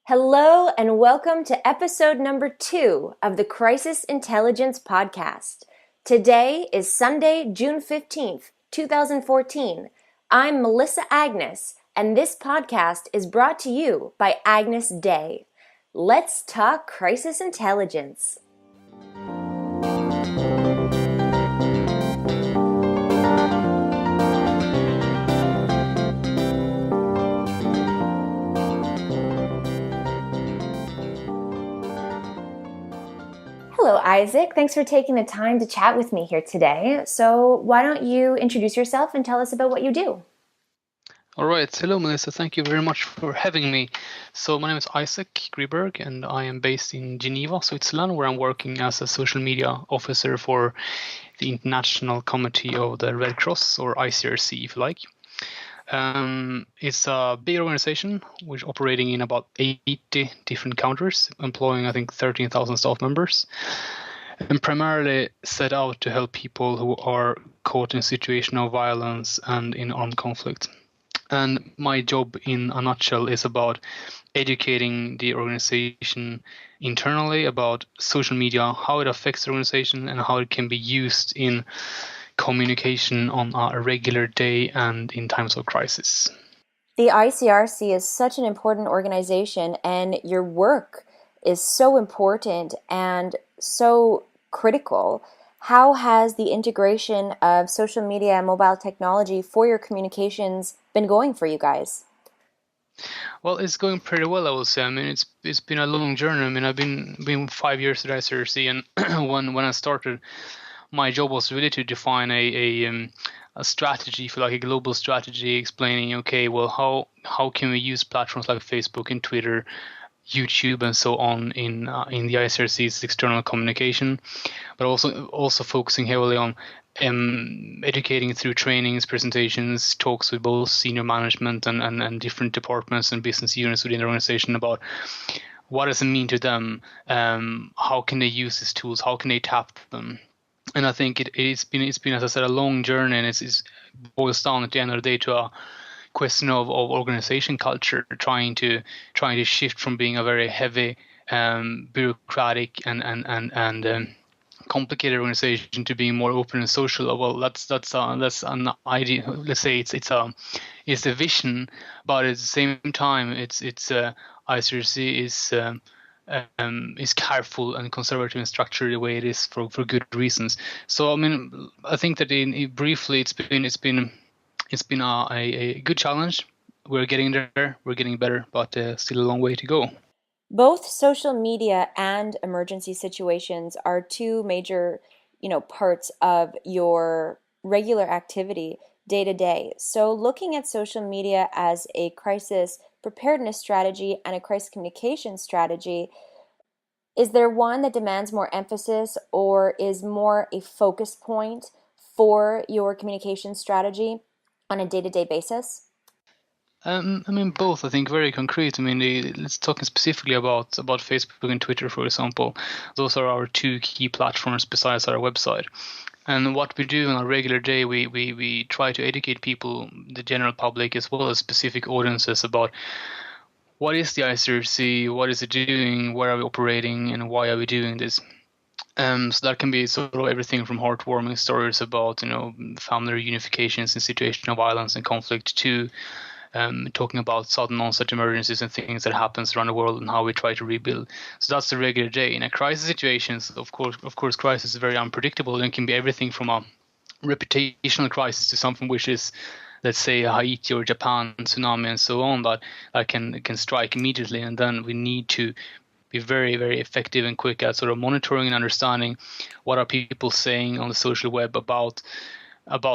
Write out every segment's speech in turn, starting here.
Hello and welcome to episode number 2 of the Crisis Intelligence Podcast. Today is Sunday, June 15th, 2014. I'm Melissa Agnes, and this podcast is brought to you by Agnes Day. Let's talk crisis intelligence. Hello, Isaac. Thanks for taking the time to chat with me here today. So why don't you introduce yourself and tell us about what you do? All right. Hello, Melissa. Thank you very much for having me. So my name is Isaac Griberg, and I am based in Geneva, Switzerland, where I'm working as a social media officer for the International Committee of the Red Cross, or ICRC, if you like. It's a big organization which is operating in about 80 different countries, employing I think 13,000 staff members, and primarily set out to help people who are caught in a situation of violence and in armed conflict. And my job in a nutshell is about educating the organization internally about social media, how it affects the organization, and how it can be used in communication on a regular day and in times of crisis. The ICRC is such an important organization, and your work is so important and so critical. How has the integration of social media and mobile technology for your communications been going for you guys? Well, it's going pretty well, I would say. I mean, it's been a long journey. I mean, I've been 5 years at ICRC, and when I started, my job was really to define a strategy, for like a global strategy, explaining, okay, well, how can we use platforms like Facebook and Twitter, YouTube, and so on in the ICRC's external communication, but also focusing heavily on educating through trainings, presentations, talks with both senior management and different departments and business units within the organization about what does it mean to them, how can they use these tools, how can they tap them. And I think it's been, as I said, a long journey, and it boils down at the end of the day to a question of organization culture, trying to shift from being a very heavy, bureaucratic and complicated organization to being more open and social. Well, that's an idea. Let's say it's the vision, but at the same time, it's ICRC is careful and conservative and structured the way it is for good reasons. So I mean, I think that briefly it's been a good challenge. We're getting there, we're getting better, but still a long way to go. Both social media and emergency situations are two major, parts of your regular activity day to day. So looking at social media as a crisis preparedness strategy and a crisis communication strategy, is there one that demands more emphasis or is more a focus point for your communication strategy on a day-to-day basis? I mean, both. I think very concrete. I mean, let's talk specifically about Facebook and Twitter, for example. Those are our two key platforms besides our website. And what we do on a regular day, we try to educate people, the general public, as well as specific audiences about what is the ICRC, what is it doing, where are we operating, and why are we doing this. So that can be sort of everything from heartwarming stories about, family reunifications in situations of violence and conflict to talking about sudden onset emergencies and things that happens around the world and how we try to rebuild. So that's the regular day. In a crisis situations, of course, crisis is very unpredictable and can be everything from a reputational crisis to something which is, let's say, Haiti or Japan, tsunami, and so on, that can strike immediately. And then we need to be very, very effective and quick at sort of monitoring and understanding what are people saying on the social web about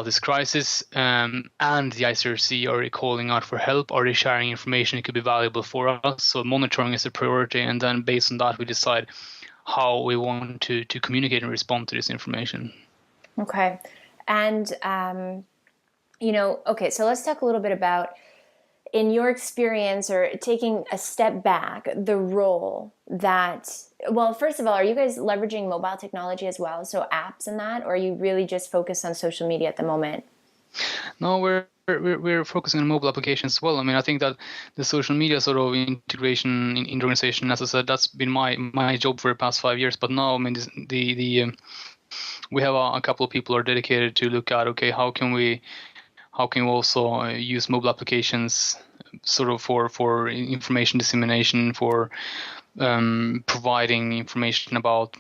this crisis, and the ICRC, are they calling out for help? Are they sharing information that could be valuable for us? So monitoring is a priority, and then based on that, we decide how we want to communicate and respond to this information. Okay. And, okay, so let's talk a little bit about, in your experience or taking a step back, the role that, well, first of all, are you guys leveraging mobile technology as well? So apps and that, or are you really just focused on social media at the moment? No, we're we're focusing on mobile applications as well. I mean, I think that the social media sort of integration in the organization, as I said, that's been my job for the past 5 years. But now, I mean, we have a couple of people who are dedicated to look at, okay, how can we also use mobile applications sort of for information dissemination, for providing information about,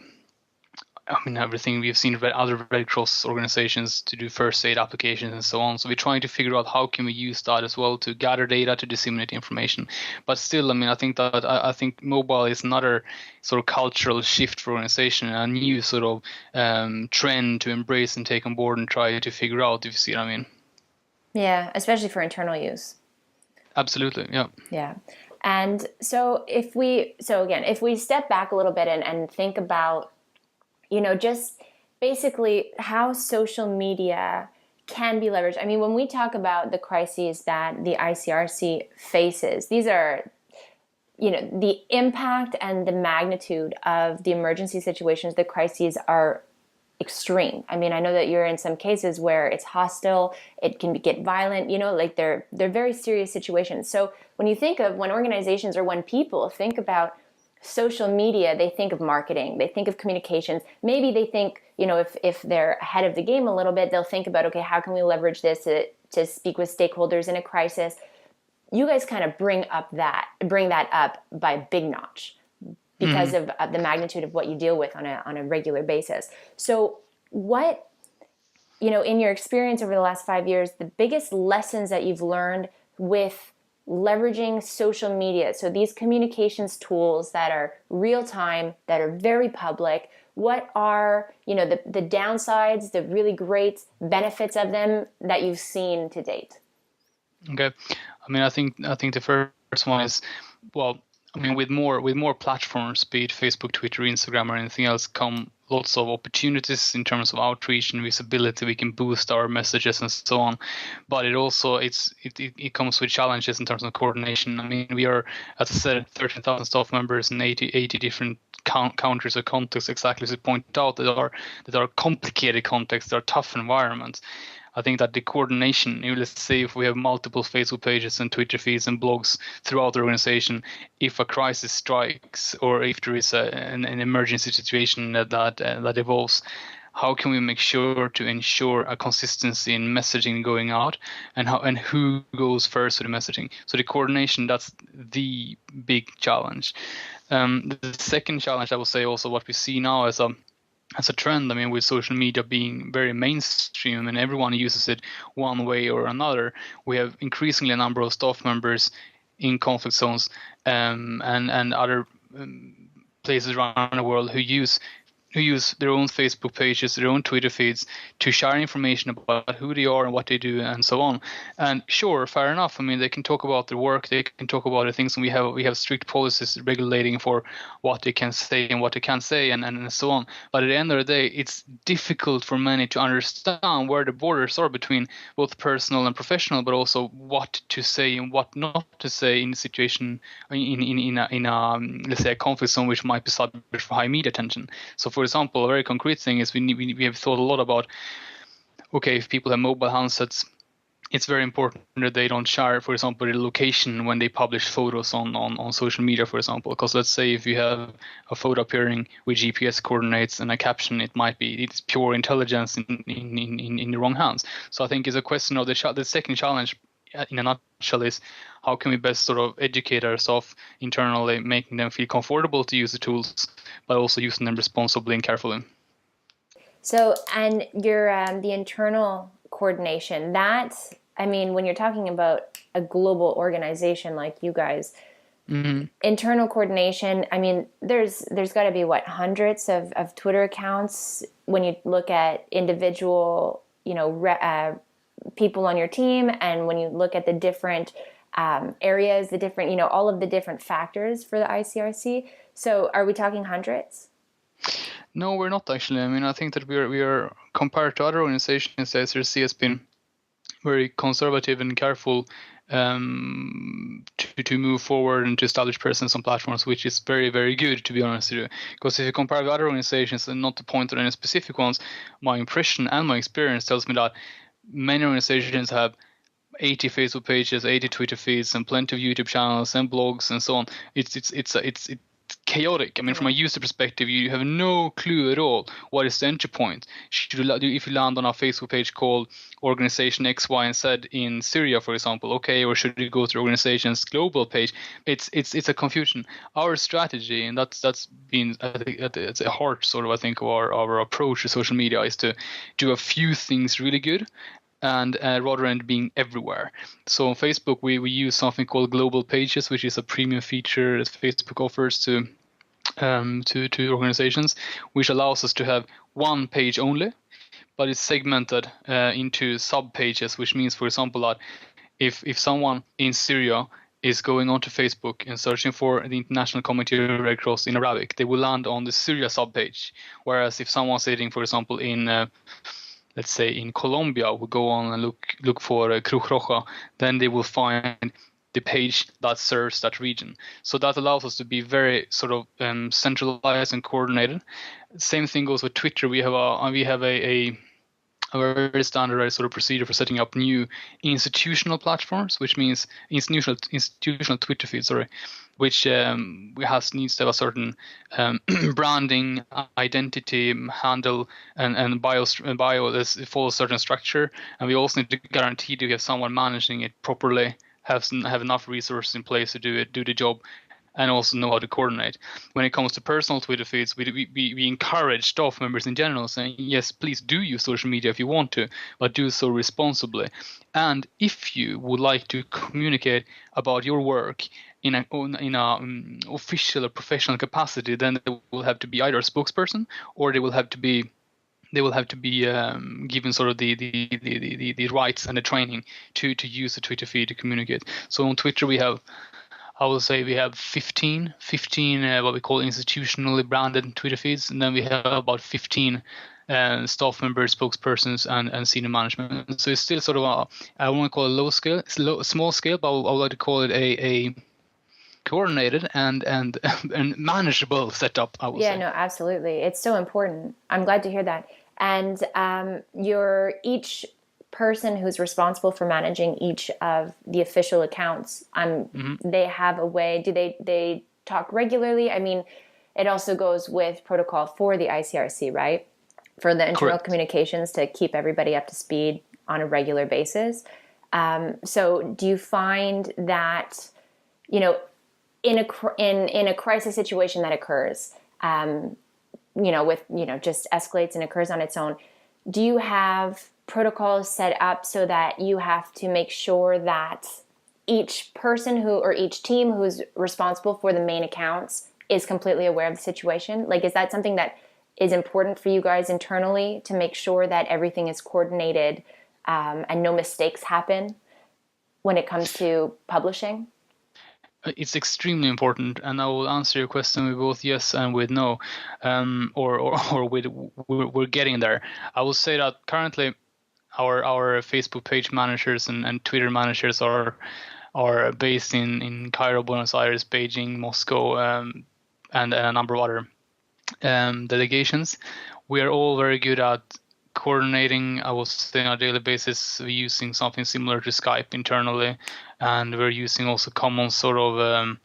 I mean, everything we've seen other Red Cross organizations to do first aid applications and so on. So we're trying to figure out how can we use that as well to gather data, to disseminate information. But still, I mean, I think mobile is another sort of cultural shift for organization, a new sort of trend to embrace and take on board and try to figure out, if you see what I mean. Yeah, especially for internal use. Absolutely, yeah. Yeah. And so if we step back a little bit and think about, just basically how social media can be leveraged. I mean, when we talk about the crises that the ICRC faces, these are, the impact and the magnitude of the emergency situations, the crises are extreme. I mean, I know that you're in some cases where it's hostile, it can get violent, like they're very serious situations. So when organizations or when people think about social media, they think of marketing, they think of communications. Maybe they think, if they're ahead of the game a little bit, they'll think about, okay, how can we leverage this to speak with stakeholders in a crisis? You guys kind of bring that up by a big notch because of the magnitude of what you deal with on a regular basis. So what, in your experience over the last 5 years, the biggest lessons that you've learned with leveraging social media, so these communications tools that are real time, that are very public, what are the downsides, the really great benefits of them that you've seen to date? Okay, I mean, I think the first one is, well, I mean, with more platforms, be it Facebook, Twitter, Instagram, or anything else, come lots of opportunities in terms of outreach and visibility. We can boost our messages and so on, but it also it comes with challenges in terms of coordination. I mean, we are, as I said, 13,000 staff members in 80 different countries or contexts. Exactly as you point out, that are complicated contexts, that are tough environments. I think that the coordination, let's say if we have multiple Facebook pages and Twitter feeds and blogs throughout the organization, if a crisis strikes or if there is an emergency situation that evolves, how can we make sure to ensure a consistency in messaging going out, and who goes first with the messaging? So the coordination, that's the big challenge. The second challenge, I would say, also what we see now as a trend, I mean, with social media being very mainstream and everyone uses it one way or another, we have increasingly a number of staff members in conflict zones and other places around the world who use their own Facebook pages, their own Twitter feeds to share information about who they are and what they do and so on. And sure, fair enough. I mean, they can talk about their work, they can talk about the things, and we have strict policies regulating for what they can say and what they can't say and so on. But at the end of the day, it's difficult for many to understand where the borders are between both personal and professional, but also what to say and what not to say in a situation in a let's say a conflict zone which might be subject for high media attention. So for example, a very concrete thing is we have thought a lot about, okay, if people have mobile handsets, it's very important that they don't share, for example, the location when they publish photos on social media, for example. Because let's say if you have a photo appearing with GPS coordinates and a caption, it's pure intelligence in the wrong hands. So I think it's a question of the second challenge in a nutshell is how can we best sort of educate ourselves internally, making them feel comfortable to use the tools, but also using them responsibly and carefully. So, and your the internal coordination, that, I mean, when you're talking about a global organization like you guys, internal coordination, I mean, there's got to be hundreds of Twitter accounts when you look at individual, people on your team, and when you look at the different areas, the different, all of the different factors for the ICRC. So are we talking hundreds? No, we're not actually. I mean, I think that we are compared to other organizations, the ICRC has been very conservative and careful to move forward and to establish presence on platforms, which is very, very good, to be honest with you. Because if you compare with other organizations, and not to point out any specific ones, my impression and my experience tells me that many organizations have 80 Facebook pages, 80 Twitter feeds, and plenty of YouTube channels and blogs and so on. It's chaotic. I mean, from a user perspective, you have no clue at all what is the entry point. If you land on a Facebook page called Organization X, Y, and Z in Syria, for example, okay, or should you go to the organization's global page? It's a confusion. Our strategy, and that's been at the heart, sort of, I think, of our approach to social media, is to do a few things really good, and rather than being everywhere. So on Facebook, we use something called global pages, which is a premium feature that Facebook offers to organizations, which allows us to have one page only, but it's segmented into sub pages, which means, for example, that if someone in Syria is going onto Facebook and searching for the International Committee of the Red Cross in Arabic, they will land on the Syria sub page. Whereas if someone's sitting, for example, in let's say in Colombia, will go on and look for Cruz Roja, then they will find the page that serves that region. So that allows us to be very sort of centralized and coordinated. Same thing goes with Twitter. We have a very standardized sort of procedure for setting up new institutional platforms, which means institutional Twitter feed, which needs to have a certain branding, identity, handle, and bio that follows a certain structure. And we also need to guarantee to have someone managing it properly, have enough resources in place to do the job, and also know how to coordinate. When it comes to personal Twitter feeds, we encourage staff members in general, saying, yes, please do use social media if you want to, but do so responsibly. And if you would like to communicate about your work in a official or professional capacity, then there will have to be either a spokesperson, or they will have to be given sort of the rights and the training to use the Twitter feed to communicate. So on Twitter I will say we have 15 what we call institutionally branded Twitter feeds, and then we have about 15 staff members, spokespersons, and senior management. So it's still sort of I won't call it small scale, but I would like to call it a coordinated and manageable setup, I would say. Yeah, no, absolutely. It's so important. I'm glad to hear that. And each person who's responsible for managing each of the official accounts, they have a way, do they talk regularly? I mean, it also goes with protocol for the ICRC, right? For the internal Correct. communications to keep everybody up to speed on a regular basis. So do you find that, in a crisis situation that occurs, just escalates and occurs on its own, do you have protocols set up so that you have to make sure that each person or each team who's responsible for the main accounts is completely aware of the situation? Like, is that something that is important for you guys internally to make sure that everything is coordinated and no mistakes happen when it comes to publishing? It's extremely important, and I will answer your question with both yes and with no, or with we're getting there. I will say that currently our Facebook page managers and Twitter managers are based in Cairo, Buenos Aires, Beijing, Moscow, and a number of other delegations. We are all very good at coordinating, I will say, on a daily basis. We're using something similar to Skype internally, and we're using also common sort of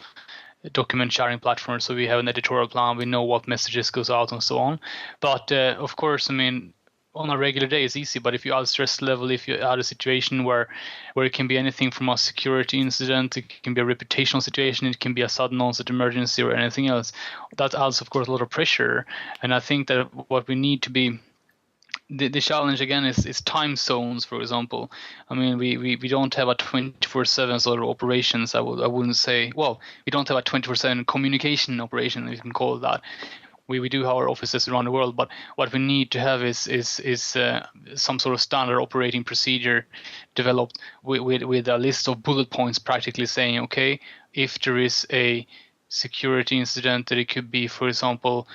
document sharing platforms. So we have an editorial plan, we know what messages goes out and so on. But of course, I mean, on a regular day it's easy, but if you add stress level, if you add a situation where it can be anything from a security incident, it can be a reputational situation, it can be a sudden onset emergency or anything else, that adds of course a lot of pressure. And I think that what we need to be, the challenge again is time zones, for example. I mean, we don't have a 24/7 sort of operations. I wouldn't say, well, we don't have a 24/7 communication operation, if you can call it that. We do have our offices around the world, but what we need to have is some sort of standard operating procedure developed with a list of bullet points, practically saying, okay, if there is a security incident, that it could be, for example,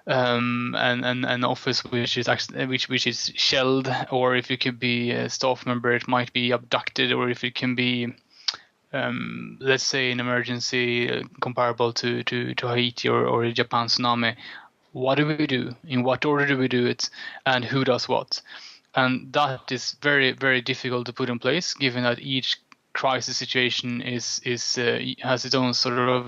an office which is shelled, or if it could be a staff member, it might be abducted, or if it can be let's say an emergency comparable to Haiti or Japan tsunami. What do we do? In what order do we do it? And who does what? And that is very, very difficult to put in place, given that each crisis situation has its own sort of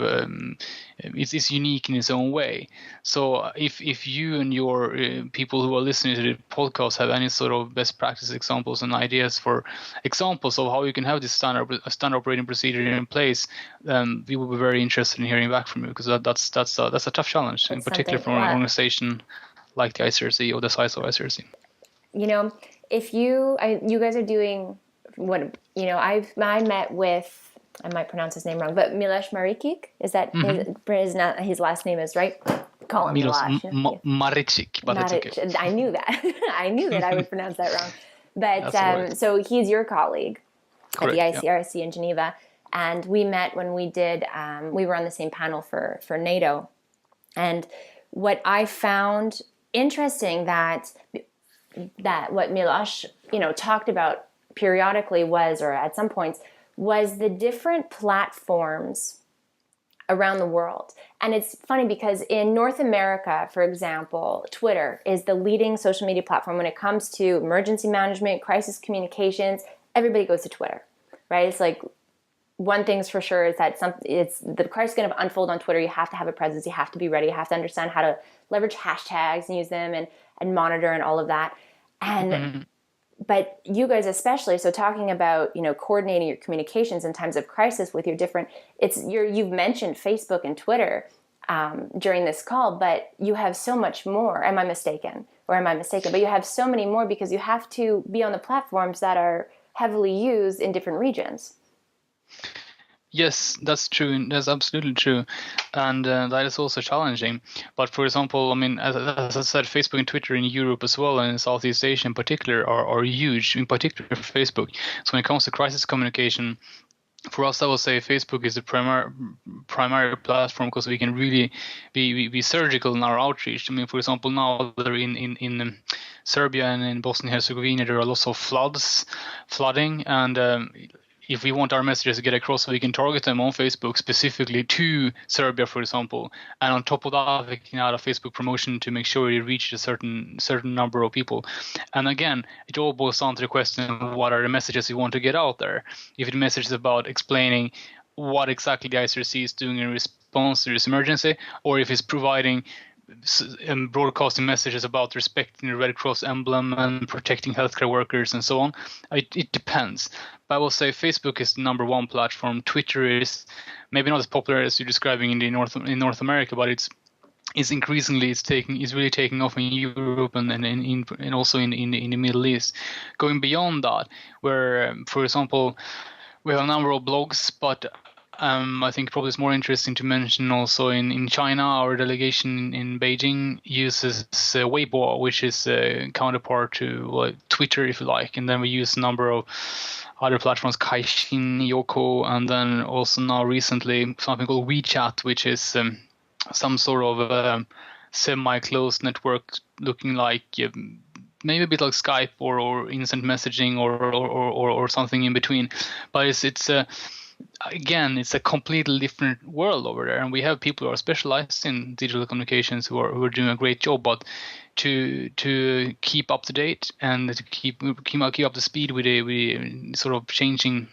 it's unique in its own way. So if you and your people who are listening to the podcast have any sort of best practice examples and ideas for examples of how you can have this standard operating procedure in place, we will be very interested in hearing back from you, because that's a tough challenge, in It's particular something, for an organization like the ICRC or the size of ICRC. If you guys are doing what, I met with, I might pronounce his name wrong, but Miloš Maričić, is that his last name is right? Call him Miloš. Maričić, but it's okay. I knew that. I knew that I would pronounce that wrong. But so he's your colleague at the ICRC in Geneva, and we met when we did. We were on the same panel for NATO, and what I found interesting that what Miloš talked about periodically was, or at some points, was the different platforms around the world. And it's funny because in North America, for example, Twitter is the leading social media platform when it comes to emergency management, crisis communications. Everybody goes to Twitter, right? It's like, one thing's for sure is that the crisis is going to unfold on Twitter. You have to have a presence. You have to be ready. You have to understand how to leverage hashtags and use them and monitor and all of that. And but you guys especially, so talking about coordinating your communications in times of crisis with your different, you've mentioned Facebook and Twitter during this call, but you have so much more. Am I mistaken? But you have so many more because you have to be on the platforms that are heavily used in different regions. Yes, that's true. That's absolutely true, and that is also challenging. But for example, I mean, as I said, Facebook and Twitter in Europe as well, and in Southeast Asia in particular, are huge. In particular, Facebook. So when it comes to crisis communication, for us, I would say Facebook is the primary platform, because we can really be surgical in our outreach. I mean, for example, now they're in Serbia and in Bosnia and Herzegovina, there are lots of flooding, and if we want our messages to get across, we can target them on Facebook specifically to Serbia, for example. And on top of that, we can add a Facebook promotion to make sure it reaches a certain number of people. And again, it all boils down to the question of what are the messages you want to get out there. If the message is about explaining what exactly the ICRC is doing in response to this emergency, or if it's providing broadcasting messages about respecting the Red Cross emblem and protecting healthcare workers and so on. It depends. But I will say Facebook is the number one platform. Twitter is maybe not as popular as you're describing in North America, but it's increasingly really taking off in Europe and also in the Middle East. Going beyond that, where for example we have a number of blogs, but I think probably it's more interesting to mention also in China, our delegation in Beijing uses Weibo, which is a counterpart to Twitter, if you like. And then we use a number of other platforms, Kaixin, Yoko, and then also now recently something called WeChat, which is some sort of semi-closed network looking like maybe a bit like Skype or instant messaging or something in between. But it's again, it's a completely different world over there, and we have people who are specialized in digital communications who are doing a great job. But to keep up to date and to keep up to speed with the sort of changing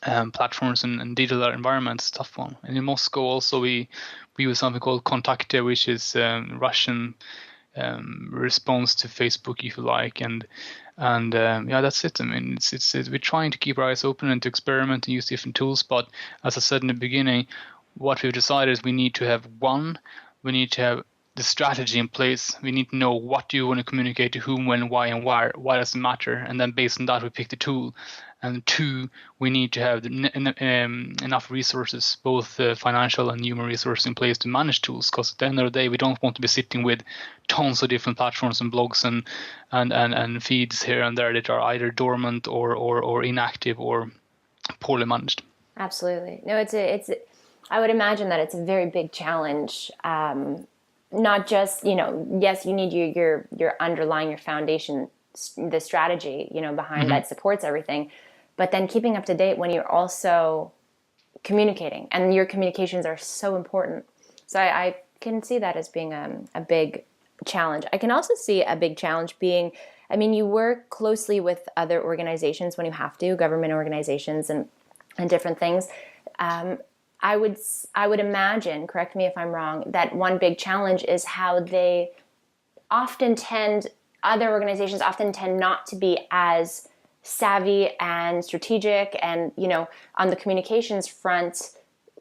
platforms and digital environments, tough one. And in Moscow also we use something called Kontakte, which is Russian response to Facebook, if you like, and yeah, that's it. I mean, it's we're trying to keep our eyes open and to experiment and use different tools. But as I said in the beginning, what we've decided is we need to have the strategy in place. We need to know what do you want to communicate to whom, when, why, and why. Why does it matter? And then based on that, we pick the tool. And two, we need to have enough resources, both financial and human resources in place to manage tools. Because at the end of the day, we don't want to be sitting with tons of different platforms and blogs and feeds here and there that are either dormant or inactive or poorly managed. Absolutely. No, I would imagine that it's a very big challenge. Not just, yes, you need your underlying, your foundation, the strategy, behind that supports everything, but then keeping up to date when you're also communicating, and your communications are so important. So I can see that as being a big challenge. I can also see a big challenge being I mean, you work closely with other organizations when you have to, government organizations and different things. I would imagine, correct me if I'm wrong, that one big challenge is how other organizations often tend not to be as savvy and strategic and, on the communications front,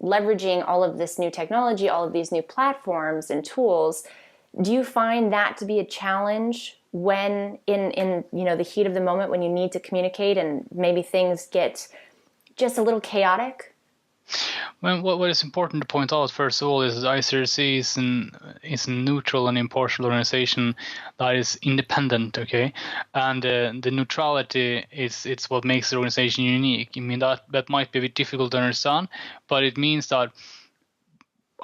leveraging all of this new technology, all of these new platforms and tools. Do you find that to be a challenge when in the heat of the moment, when you need to communicate and maybe things get just a little chaotic? Well, what is important to point out, first of all, is that ICRC is a neutral and impartial organization that is independent, okay? And the neutrality it's what makes the organization unique. I mean, that might be a bit difficult to understand, but it means that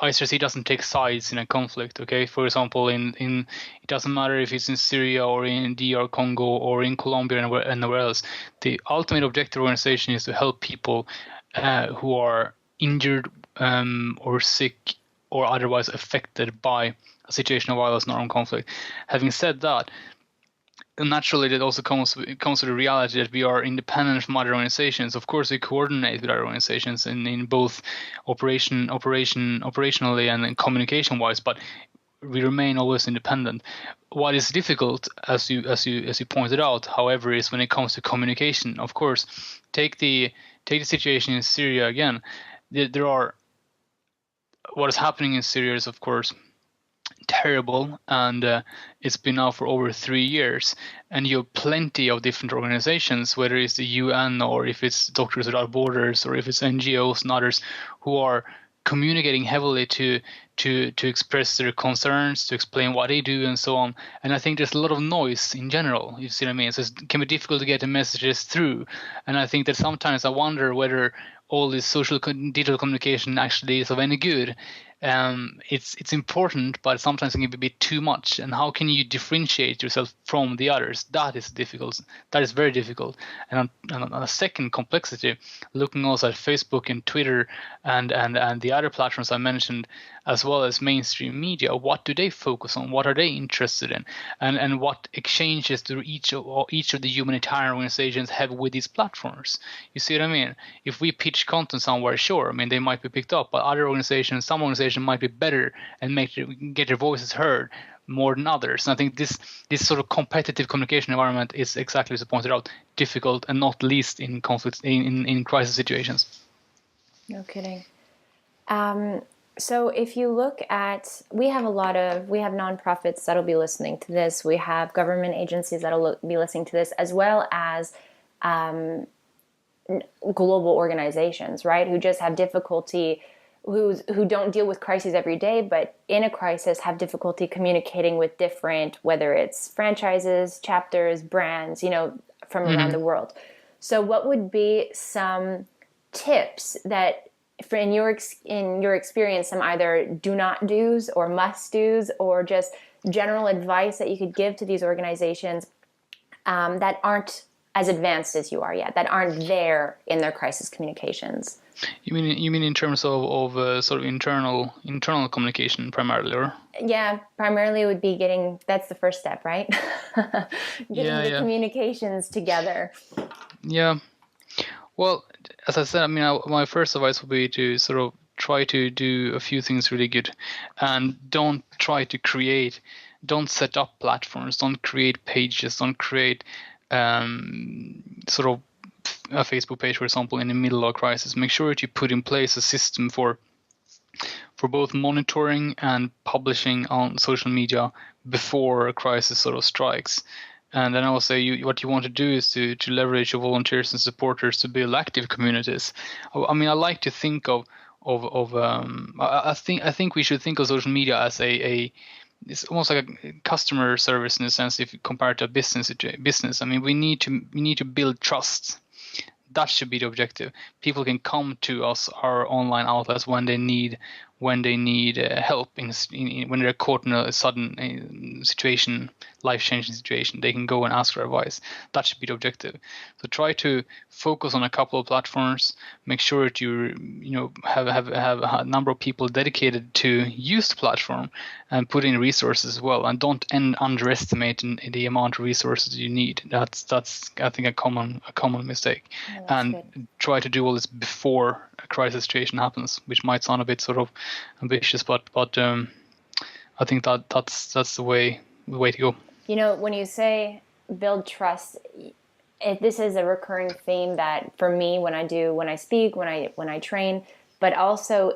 ICRC doesn't take sides in a conflict, okay? For example, in it doesn't matter if it's in Syria or in DR Congo or in Colombia or anywhere else. The ultimate objective of the organization is to help people who are injured or sick or otherwise affected by a situation of violence in our own conflict. Having said that, naturally that also comes to the reality that we are independent from other organizations. Of course, we coordinate with other organizations in both operationally and communication-wise, but we remain always independent. What is difficult, as you pointed out, however, is when it comes to communication. Of course, take the situation in Syria again. What is happening in Syria is, of course, terrible, and it's been now for over 3 years, and you have plenty of different organizations, whether it's the UN or if it's Doctors Without Borders or if it's NGOs and others, who are communicating heavily to express their concerns, to explain what they do and so on. And I think there's a lot of noise in general, you see what I mean? So it can be difficult to get the messages through, and I think that sometimes I wonder whether all this digital communication actually is of any good. It's important, but sometimes it can be a bit too much. And how can you differentiate yourself from the others? That is difficult. That is very difficult. And on a second complexity, looking also at Facebook and Twitter and the other platforms I mentioned, as well as mainstream media, what do they focus on? What are they interested in? And what exchanges do each of the humanitarian organizations have with these platforms? You see what I mean? If we pitch content somewhere, sure, I mean, they might be picked up, but some organizations might be better and get their voices heard more than others. And I think this sort of competitive communication environment is, exactly as you pointed out, difficult, and not least in conflicts, in crisis situations. No kidding. So if you look at, we have nonprofits that'll be listening to this. We have government agencies that'll be listening to this, as well as global organizations, right? Who just have difficulty, who don't deal with crises every day, but in a crisis have difficulty communicating with different, whether it's franchises, chapters, brands, from around the world. So what would be some tips that, in your experience, some either do not do's or must do's, or just general advice that you could give to these organizations that aren't as advanced as you are yet, that aren't there in their crisis communications? You mean in terms of sort of internal communication primarily, or? Yeah, primarily it would be that's the first step, right? Getting the communications together. Yeah. Well, as I said, I mean, my first advice would be to sort of try to do a few things really good, and don't set up platforms, don't create pages, don't create sort of a Facebook page, for example, in the middle of a crisis. Make sure that you put in place a system for both monitoring and publishing on social media before a crisis sort of strikes. And then I will say what you want to do is to leverage your volunteers and supporters to build active communities. I mean, I like to think I think we should think of social media as it's almost like a customer service in a sense, if you compare it to a business. I mean, we need to build trust. That should be the objective. People can come to us, our online outlets, when they need when they need help when they're caught in a sudden situation, life-changing situation. They can go and ask for advice. That should be the objective. So try to focus on a couple of platforms. Make sure that you have a number of people dedicated to use the platform, and put in resources as well. And don't underestimate the amount of resources you need. That's I think a common mistake. Oh, and good. Try to do all this before a crisis situation happens, which might sound a bit sort of ambitious, but I think that's the way to go. When you say build trust, this is a recurring theme that for me, when I speak, when I train, but also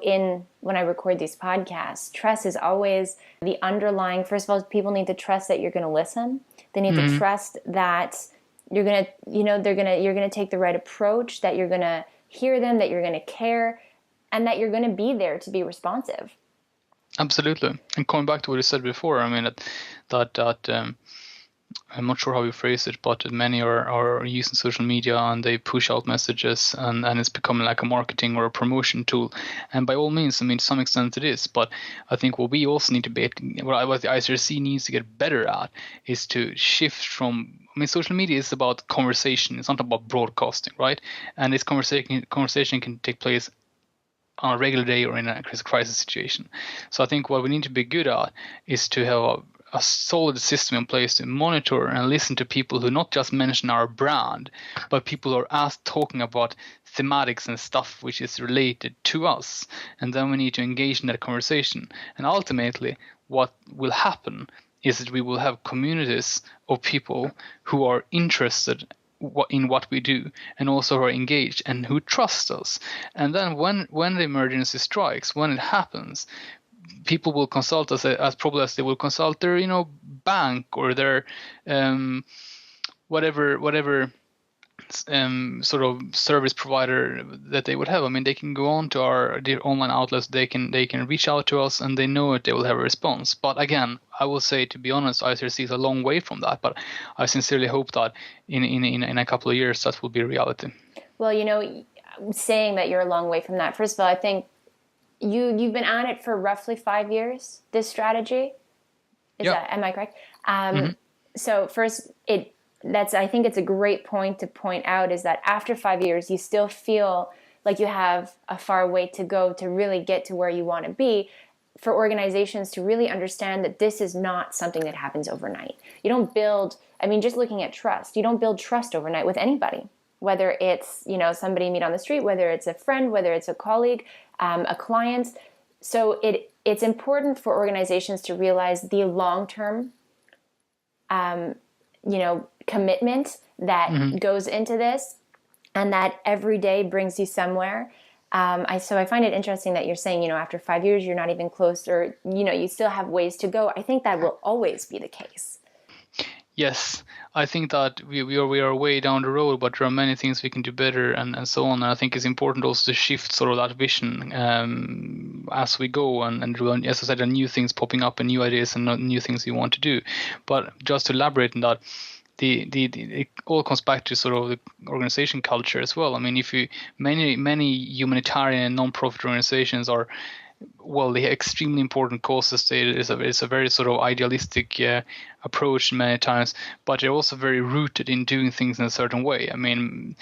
when I record these podcasts, trust is always the underlying. First of all, people need to trust that you're going to listen. They need to trust that you're going to, you're going to take the right approach, that you're going to hear them, that you're going to care, and that you're going to be there to be responsive. Absolutely. And coming back to what you said before, I mean that I'm not sure how you phrase it, but many are using social media and they push out messages, and it's becoming like a marketing or a promotion tool. And by all means, I mean, to some extent it is. But I think what we also need to be, what the ICRC needs to get better at, is to shift from, I mean, social media is about conversation. It's not about broadcasting, right? And this conversation can take place on a regular day or in a crisis situation. So I think what we need to be good at is to have a solid system in place to monitor and listen to people who not just mention our brand, but people who are talking about thematics and stuff which is related to us. And then we need to engage in that conversation. And ultimately, what will happen is that we will have communities of people who are interested in what we do, and also are engaged and who trust us. And then when the emergency strikes, when it happens, people will consult us as probably as they will consult their bank or their whatever sort of service provider that they would have. I mean, they can go on to their online outlets, they can reach out to us, and they know that they will have a response. But again, I will say, to be honest, ICRC is a long way from that, but I sincerely hope that in a couple of years that will be a reality. Well, saying that you're a long way from that, first of all, I think you've been at it for roughly 5 years, this strategy. Am I correct? So first, I think it's a great point to point out, is that after 5 years, you still feel like you have a far way to go to really get to where you want to be, for organizations to really understand that this is not something that happens overnight. You don't build, just looking at trust, you don't build trust overnight with anybody, whether it's, somebody you meet on the street, whether it's a friend, whether it's a colleague, a client. So it's important for organizations to realize the long-term, commitment that goes into this, and that every day brings you somewhere. So I find it interesting that you're saying, after 5 years, you're not even close, or, you still have ways to go. I think that will always be the case. Yes, I think that we are way down the road, but there are many things we can do better, and so on. And I think it's important also to shift sort of that vision as we go, and as I said, there are new things popping up and new ideas and new things we want to do. But just to elaborate on that, it all comes back to sort of the organization culture as well. I mean, many humanitarian and non-profit organizations are, well, they have extremely important causes. It's a very sort of idealistic approach many times, but they're also very rooted in doing things in a certain way. I mean,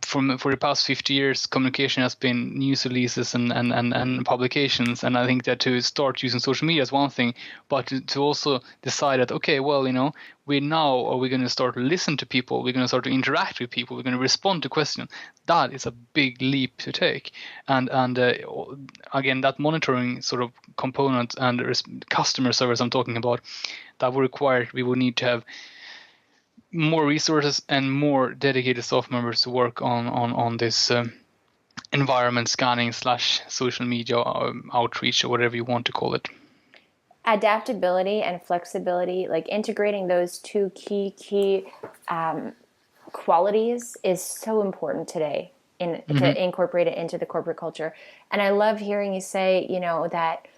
for the past 50 years, communication has been news releases and publications, and I think that to start using social media is one thing, but to also decide that, okay, well, we're going to start to listen to people, we're going to start to interact with people, we're going to respond to questions. That is a big leap to take, and again, that monitoring sort of component and customer service I'm talking about, that we will need to have more resources and more dedicated staff members to work on this environment scanning / social media outreach, or whatever you want to call it. Adaptability and flexibility, like integrating those two key qualities, is so important today to incorporate it into the corporate culture. And I love hearing you say, that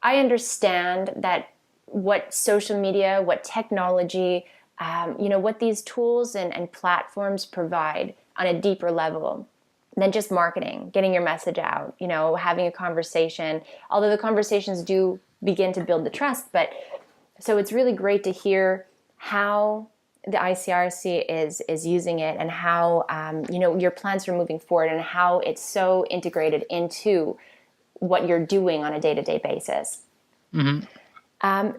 I understand that what social media, what technology, what these tools and platforms provide on a deeper level than just marketing, getting your message out, having a conversation, although the conversations do begin to build the trust. But so it's really great to hear how the ICRC is using it, and how your plans for moving forward, and how it's so integrated into what you're doing on a day-to-day basis.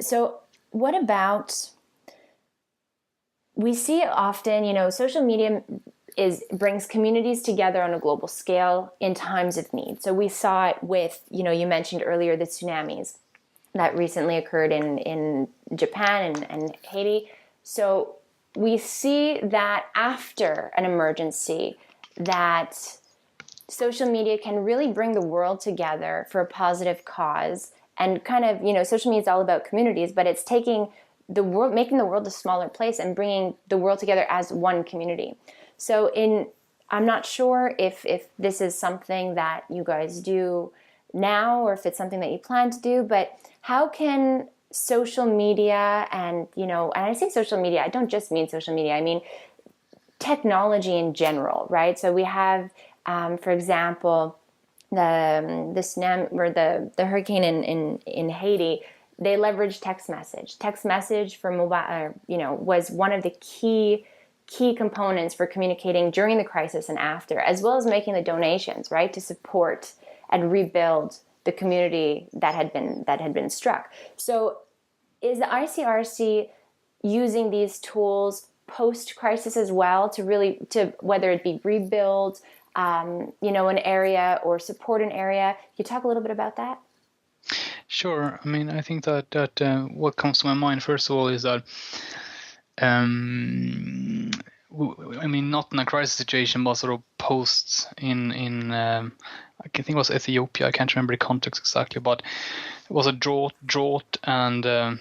So what about, we see it often, social media brings communities together on a global scale in times of need. So we saw it with, you mentioned earlier, the tsunamis that recently occurred in Japan and Haiti. So we see that after an emergency, that social media can really bring the world together for a positive cause. And kind of, social media is all about communities, but it's taking the world, making the world a smaller place and bringing the world together as one community. So I'm not sure if this is something that you guys do now, or if it's something that you plan to do, but how can social media and I say social media, I don't just mean social media, I mean technology in general, right? So we have, for example, the tsunami or the hurricane in Haiti. They leveraged text message. Text message for mobile, was one of the key components for communicating during the crisis and after, as well as making the donations, right, to support and rebuild the community that had been struck. So is the ICRC using these tools post-crisis as well to whether it be rebuild, an area or support an area? Can you talk a little bit about that? Sure. I mean, I think that what comes to my mind first of all is that, not in a crisis situation, but sort of posts in I think it was Ethiopia. I can't remember the context exactly, but it was a drought, and the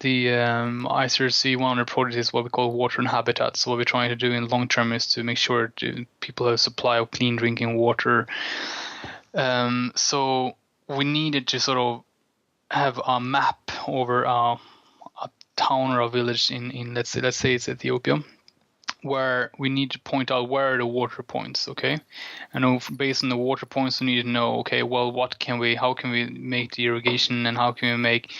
ICRC, one of the projects is what we call water and habitat. So what we're trying to do in long term is to make sure people have a supply of clean drinking water. So we needed to sort of have a map over a town or a village in let's say it's Ethiopia, where we need to point out where are the water points, okay? And based on the water points, we need to know, okay, well, how can we make the irrigation, and how can we make,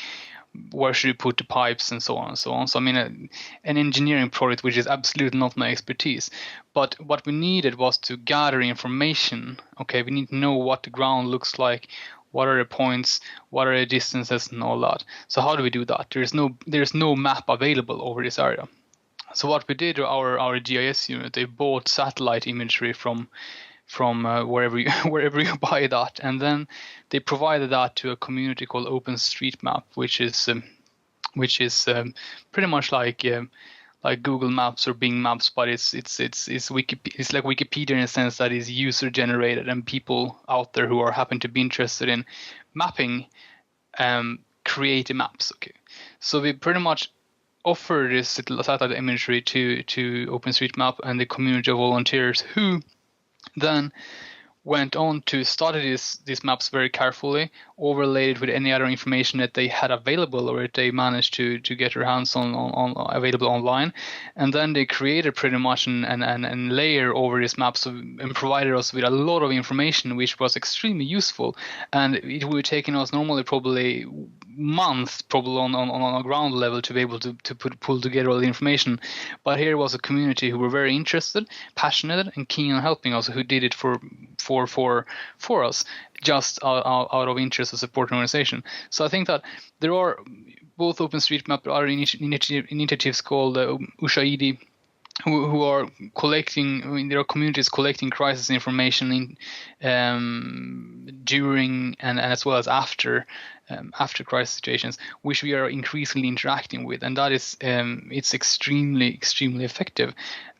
where should we put the pipes, and so on and so on. So I mean, an engineering project, which is absolutely not my expertise, but what we needed was to gather information. Okay, we need to know what the ground looks like, what are the points, what are the distances, and all that. So how do we do that? There's no map available over this area. So what we did, our GIS unit, they bought satellite imagery from wherever you buy that, and then they provided that to a community called OpenStreetMap, which is pretty much like Google Maps or Bing Maps, but it's like Wikipedia in a sense that is user generated, and people out there who happen to be interested in mapping create the maps. Okay, so we pretty much offer this satellite imagery to OpenStreetMap and the community of volunteers, who then went on to study these maps very carefully, overlaid it with any other information that they had available or that they managed to get their hands on available online, and then they created pretty much an layer over these maps and provided us with a lot of information, which was extremely useful. And it would have taken us normally probably months, probably on a ground level, to be able to pull together all the information. But here was a community who were very interested, passionate, and keen on helping us, who did it for us, just out of interest of supporting organization. So I think that there are both OpenStreetMap, other initiatives called Ushaidi, who are collecting. I mean, there are communities collecting crisis information during and as well as after crisis situations, which we are increasingly interacting with, and that is it's extremely effective.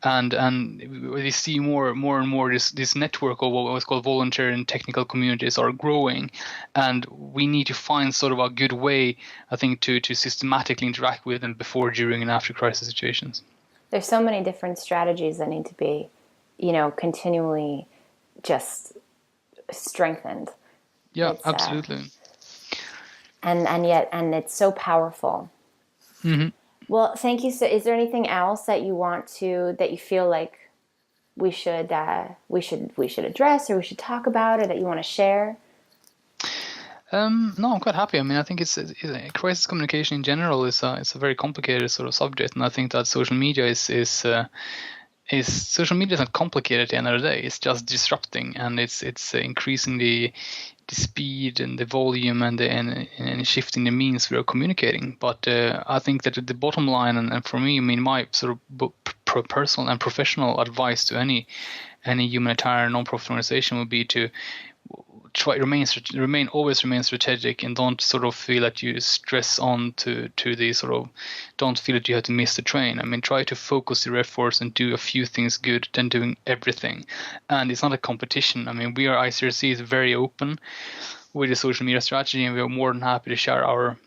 And we see more and more this network of what was called voluntary and technical communities are growing, and we need to find sort of a good way, I think, to systematically interact with them before, during, and after crisis situations. There's so many different strategies that need to be, continually just strengthened. Yeah, absolutely. And it's so powerful. Mm-hmm. Well, thank you. So, is there anything else that you feel like we should address, or we should talk about, or that you want to share? No, I'm quite happy. I mean, I think it's crisis communication in general is it's a very complicated sort of subject, and I think that social media is social media is not complicated at the end of the day. It's just disrupting, and it's increasing the speed and the volume and shifting the means we are communicating. But I think that the bottom line, and for me, I mean, my sort of personal and professional advice to any humanitarian non-profit organization would be to always remain strategic, and don't sort of feel that you stress on to the sort of, don't feel that you have to miss the train. I mean, try to focus your efforts and do a few things good than doing everything. And it's not a competition. I mean, ICRC is very open with the social media strategy, and we are more than happy to share our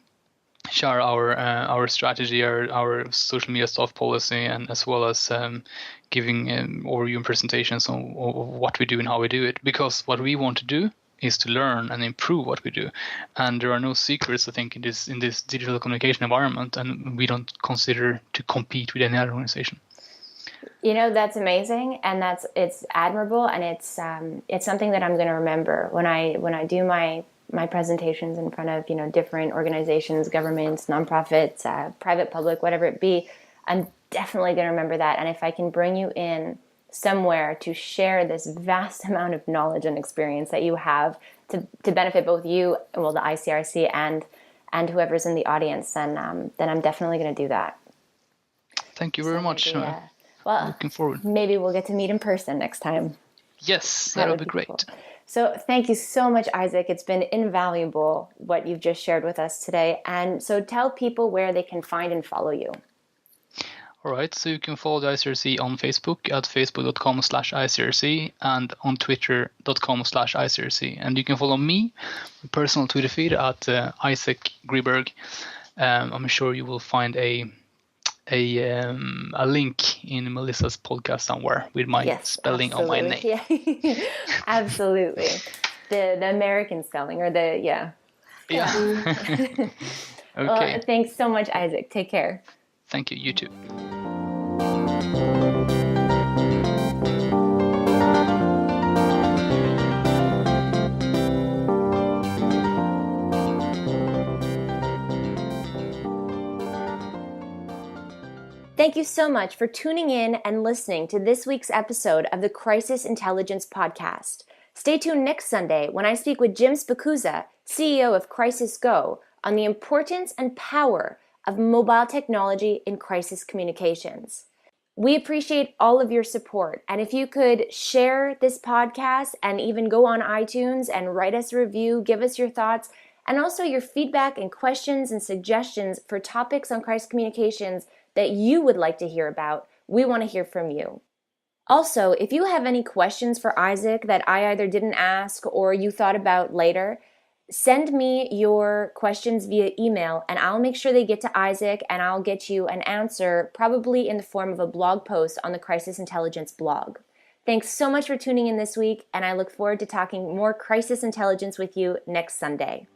strategy, our social media staff policy, and as well as giving overview presentations on what we do and how we do it. Because what we want to do is to learn and improve what we do, and there are no secrets, I think, in this digital communication environment, and we don't consider to compete with any other organization. That's amazing, and it's admirable, and it's something that I'm going to remember when I do my presentations in front of different organizations, governments, nonprofits, private, public, whatever it be. I'm definitely going to remember that, and if I can bring you in somewhere to share this vast amount of knowledge and experience that you have to benefit both you, well, the ICRC, and whoever's in the audience, then I'm definitely going to do that. Thank you very much. Well, looking forward. Maybe we'll get to meet in person next time. Yes, that would be great. Cool. So thank you so much, Isaac. It's been invaluable what you've just shared with us today. And so tell people where they can find and follow you. All right, so you can follow the ICRC on Facebook at facebook.com/ICRC and on twitter.com/ICRC. And you can follow me, my personal Twitter feed, at Isaac Griberg. I'm sure you will find a link in Melissa's podcast somewhere with my spelling of my name. Yeah. Absolutely. The American spelling, or Yeah. Okay. Well, thanks so much, Isaac. Take care. Thank you. You too. Thank you so much for tuning in and listening to this week's episode of the Crisis Intelligence Podcast. Stay tuned next Sunday when I speak with Jim Spikuza, CEO of Crisis Go, on the importance and power of mobile technology in crisis communications. We appreciate all of your support, and if you could share this podcast and even go on iTunes and write us a review, give us your thoughts, and also your feedback and questions and suggestions for topics on crisis communications that you would like to hear about, we want to hear from you. Also, if you have any questions for Isaac that I either didn't ask or you thought about later, send me your questions via email, and I'll make sure they get to Isaac, and I'll get you an answer, probably in the form of a blog post on the Crisis Intelligence blog. Thanks so much for tuning in this week, and I look forward to talking more crisis intelligence with you next Sunday.